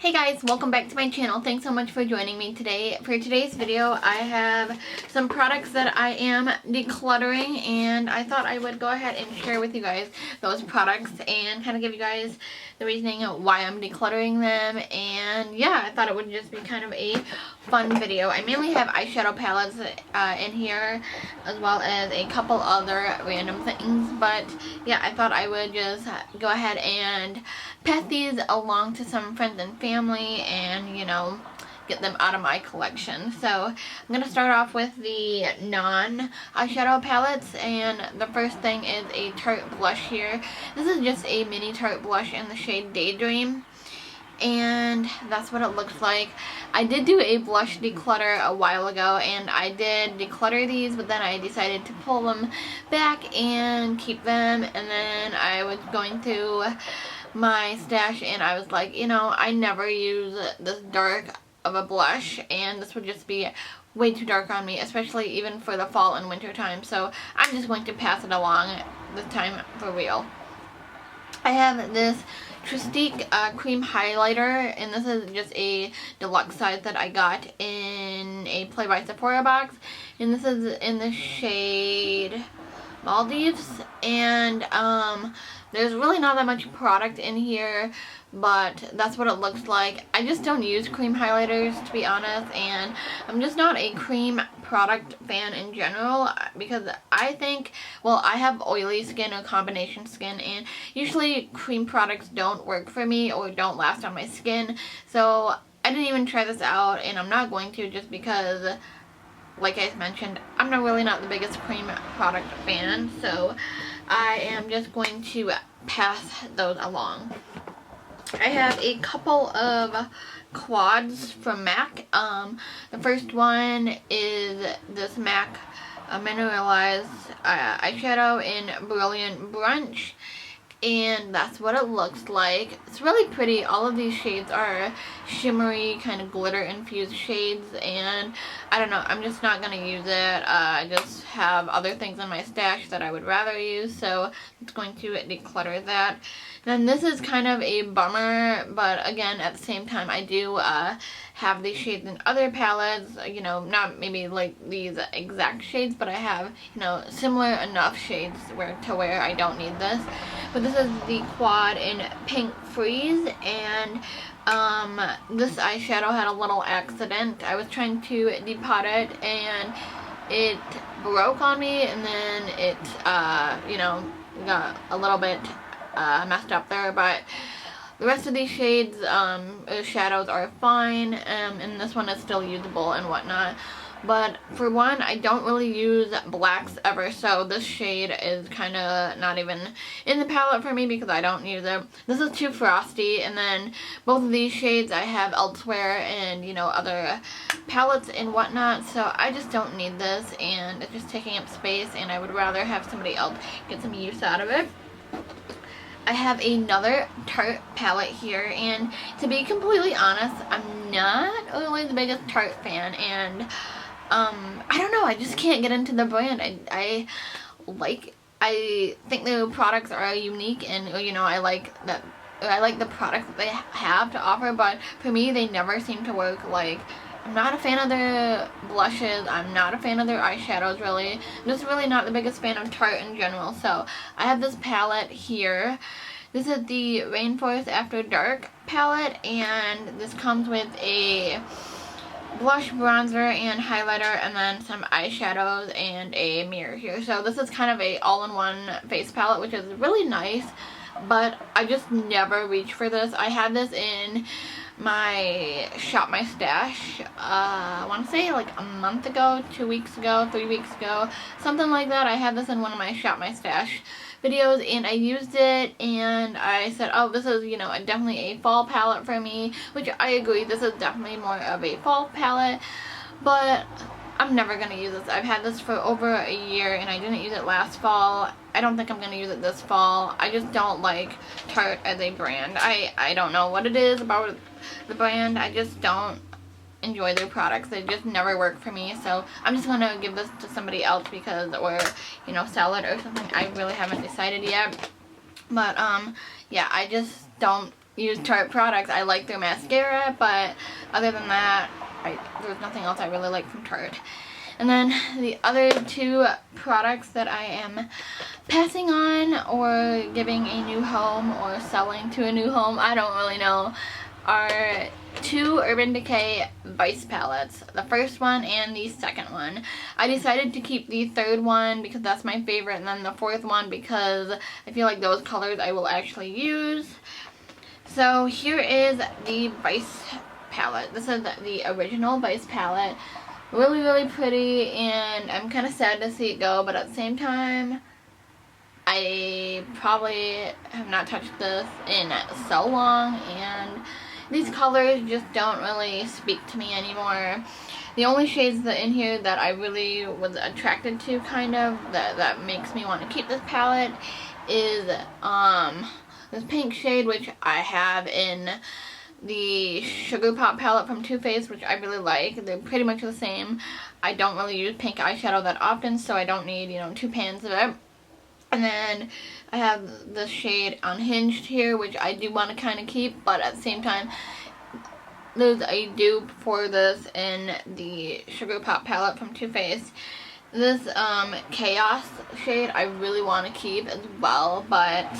Hey guys, welcome back to my channel. Thanks so much for joining me today. For today's video, I have some products that I am decluttering, and I thought I would go ahead and share with you guys those products and kind of give you guys the reasoning of why I'm decluttering them. And yeah, I thought it would just be kind of a fun video. I mainly have eyeshadow palettes in here, as well as a couple other random things, but yeah, I thought I would just go ahead and pass these along to some friends and family and, you know, get them out of my collection. So I'm going to start off with the non-eyeshadow palettes, and the first thing is a Tarte blush here. This is just a mini Tarte blush in the shade Daydream, and that's what it looks like. I did do a blush declutter a while ago, and I did declutter these, but then I decided to pull them back and keep them, and then I was going through my stash and I was like, you know, I never use this dark of a blush, and this would just be way too dark on me, especially even for the fall and winter time, so I'm just going to pass it along this time for real. I have this Trestique cream highlighter, and this is just a deluxe size that I got in a Play by Sephora box, and this is in the shade Maldives, and there's really not that much product in here, but that's what it looks like. I just don't use cream highlighters, to be honest, and I'm just not a cream product fan in general, because I think, well, I have oily skin or combination skin, and usually cream products don't work for me or don't last on my skin, so I didn't even try this out, and I'm not going to, just because, like I mentioned, I'm really not the biggest cream product fan, so I am just going to pass those along. I have a couple of quads from MAC. The first one is this MAC mineralized eyeshadow in Brilliant Brunch, and that's what it looks like. It's really pretty. All of these shades are shimmery, kind of glitter infused shades, and I don't know, I'm just not going to use it. I just have other things in my stash that I would rather use, so it's going to declutter that. Then this is kind of a bummer, but again, at the same time, I do have these shades in other palettes, you know, not maybe like these exact shades, but I have, you know, similar enough shades to where I don't need this. But this is the quad in Pink Freeze, and this eyeshadow had a little accident. I was trying to depot it, and it broke on me, and then it, you know, got a little bit messed up there, but the rest of these shades, shadows are fine, and this one is still usable and whatnot. But for one, I don't really use blacks ever, so this shade is kind of not even in the palette for me because I don't use it. This is too frosty, and then both of these shades I have elsewhere and, you know, other palettes and whatnot, so I just don't need this, and it's just taking up space, and I would rather have somebody else get some use out of it. I have another Tarte palette here, and to be completely honest, I'm not really the biggest Tarte fan, and I don't know, I just can't get into the brand. I think the products are unique, and, you know, I like the products that they have to offer, but for me, they never seem to work. Like, I'm not a fan of their blushes, I'm not a fan of their eyeshadows, really. I'm just really not the biggest fan of Tarte in general, so I have this palette here. This is the Rainforest After Dark palette, and this comes with a blush, bronzer, and highlighter, and then some eyeshadows and a mirror here. So this is kind of a all-in-one face palette, which is really nice, but I just never reach for this. I had this in my Shop My Stash, I want to say like a month ago, 2 weeks ago, 3 weeks ago, something like that. I had this in one of my Shop My Stash videos, and I used it, and I said, oh, this is, you know, definitely a fall palette for me, which I agree, this is definitely more of a fall palette, but I'm never going to use this. I've had this for over a year, and I didn't use it last fall. I don't think I'm going to use it this fall. I just don't like Tarte as a brand. I don't know what it is about the brand. I just don't enjoy their products. They just never work for me, so I'm just going to give this to somebody else because, or, you know, sell it or something. I really haven't decided yet. But, yeah, I just don't use Tarte products. I like their mascara, but other than that, there's nothing else I really like from Tarte. And then the other two products that I am passing on or giving a new home or selling to a new home, I don't really know, are two Urban Decay Vice palettes. The first one and the second one. I decided to keep the third one because that's my favorite, and then the fourth one because I feel like those colors I will actually use. So here is the Vice palette. This is the original Vice palette. Really, really pretty, and I'm kind of sad to see it go, but at the same time, I probably have not touched this in so long, and these colors just don't really speak to me anymore. The only shades that in here that I really was attracted to, kind of, that makes me want to keep this palette is this pink shade, which I have in the Sugar Pop palette from Too Faced, which I really like. They're pretty much the same. I don't really use pink eyeshadow that often, so I don't need, 2 pans of it. And then I have the shade Unhinged here, which I do want to kind of keep, but at the same time, there's a dupe for this in the Sugar Pop palette from Too Faced. This Chaos shade I really want to keep as well, but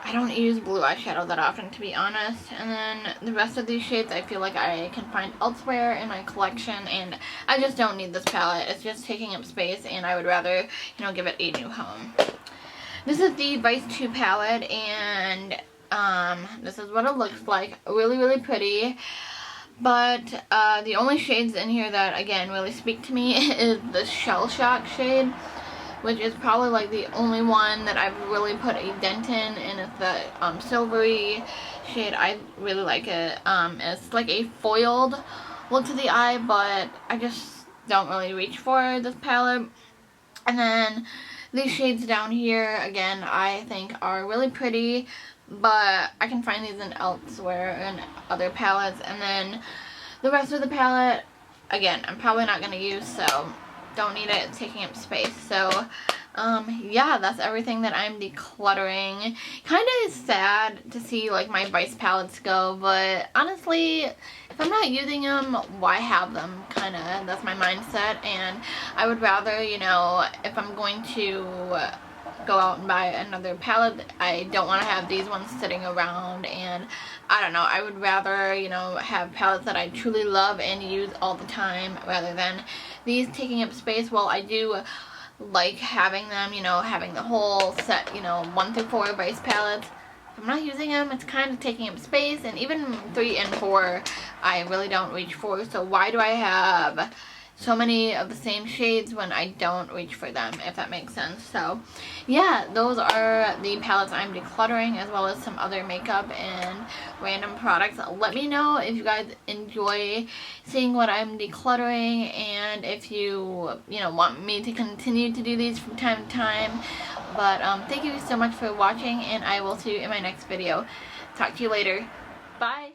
I don't use blue eyeshadow that often, to be honest. And then the rest of these shades I feel like I can find elsewhere in my collection, and I just don't need this palette. It's just taking up space, and I would rather, give it a new home. This is the Vice 2 palette, and this is what it looks like. Really, really pretty. But the only shades in here that, again, really speak to me is the Shell Shock shade, which is probably like the only one that I've really put a dent in, and it's the silvery shade. I really like it. It's like a foiled look to the eye, but I just don't really reach for this palette. And then these shades down here, again, I think are really pretty, but I can find these in elsewhere in other palettes. And then the rest of the palette, again, I'm probably not going to use, so don't need it. It's taking up space. So yeah, that's everything that I'm decluttering. Kind of sad to see like my Vice palettes go, but honestly, if I'm not using them, why have them? Kind of, that's my mindset. And I would rather, if I'm going to go out and buy another palette, I don't want to have these ones sitting around, and I don't know, I would rather, have palettes that I truly love and use all the time rather than these taking up space. Well, I do like having them, having the whole set, 1 through 4 Vice palettes. If I'm not using them, it's kind of taking up space, and even 3 and 4 I really don't reach for, so why do I have so many of the same shades when I don't reach for them, if that makes sense? So yeah, those are the palettes I'm decluttering, as well as some other makeup and random products. Let me know if you guys enjoy seeing what I'm decluttering, and if you want me to continue to do these from time to time. But thank you so much for watching, and I will see you in my next video. Talk to you later. Bye.